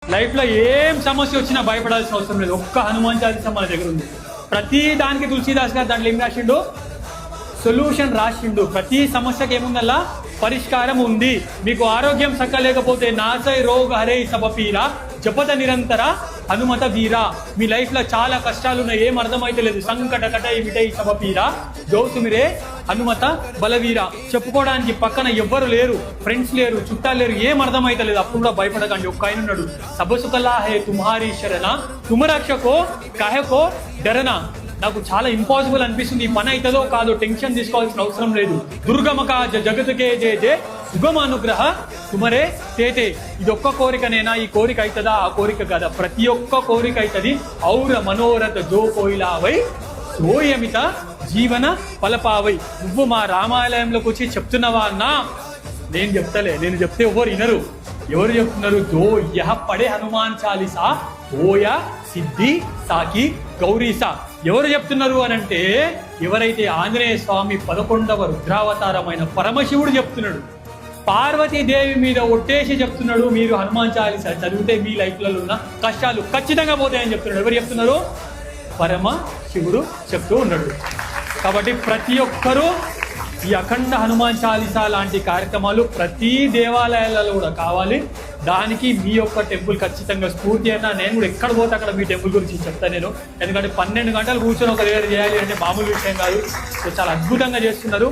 Life లో ఏం సమస్య వచ్చినా భయపడాల్సిన అవసరం లేదు. ఒక్క హనుమాన్ చాలీసా మన దగ్గర ఉంది. ప్రతి దానికి తులసీదాస్ గారు దాంట్లో ఏం రాసిండు? సొల్యూషన్ రాసిండు. ప్రతి సమస్యకి ఏముందల్లా పరిష్కారం ఉంది. మీకు ఆరోగ్యం సక్కలేకపోతే నాసై రోగ హరే సబపీరా జపత నిరంతర హనుమత వీరా. మీ లైఫ్ లో చాలా కష్టాలు ఉన్నాయి, ఏం అర్థమైతే లేదు. సంకట కట మిటై సబపీరా జోసుమిరే హనుమత బలవీరా. చెప్పుకోవడానికి పక్కన ఎవ్వరు లేరు, ఫ్రెండ్స్ లేరు, చుట్టాలు లేరు, ఏం అర్థమైతే లేదు. అప్పుడు కూడా భయపడకండి. ఒక్క ఆయన ఉన్నాడు, సబసుకలా హే తుమ్హారీ శరణ తుమరక్షకో కహకో డరనా. నాకు చాలా ఇంపాసిబుల్ అనిపిస్తుంది, ఈ పని అవుతుందో కాదో, టెన్షన్ తీసుకోవాల్సిన అవసరం లేదు. దుర్గమక జగతుకే జే జే సుగమ అనుగ్రహ తుమరే తేతే. ఇది ఒక్క కోరికనేనా? ఈ కోరిక అవుతుందా? ఆ కోరిక కదా, ప్రతి ఒక్క కోరిక అవుతుంది. ఔర మనోరథ జో కోయిలావై సోయమిత జీవన పలపావై. నువ్వు మా రామాలయంలోకి వచ్చి చెప్తున్నావా అన్నా? నేను చెప్తలే, నేను చెప్తే ఎవరు వినరు. ఎవరు చెప్తున్నారు? జో యహ పడే హనుమాన్ చాలీసా ఓయ సిద్ధి సాకి గౌరీసా. ఎవరు చెప్తున్నారు అని అంటే, ఎవరైతే ఆంజనేయ స్వామి 11వ రుద్రావతారమైన పరమశివుడు చెప్తున్నాడు. పార్వతీదేవి మీద ఒట్టేసి చెప్తున్నాడు, మీరు హనుమాన్ చాలీసా చదివితే మీ లైఫ్లలో ఉన్న కష్టాలు ఖచ్చితంగా పోతాయని చెప్తున్నాడు. ఎవరు చెప్తున్నారు? పరమ శివుడు చెప్తూ ఉన్నాడు. కాబట్టి ప్రతి ఒక్కరూ ఈ అఖండ హనుమాన్ చాలీసా లాంటి కార్యక్రమాలు ప్రతి దేవాలయాలలో కూడా కావాలి. దానికి మీ యొక్క టెంపుల్ ఖచ్చితంగా స్ఫూర్తి అయినా. నేను కూడా ఎక్కడ పోతే అక్కడ మీ టెంపుల్ గురించి చెప్తాను నేను. ఎందుకంటే 12 గంటలు కూర్చొని ఒక దగ్గర చేయాలి అంటే మామూలు విషయం కాదు. సో చాలా అద్భుతంగా చేస్తున్నారు.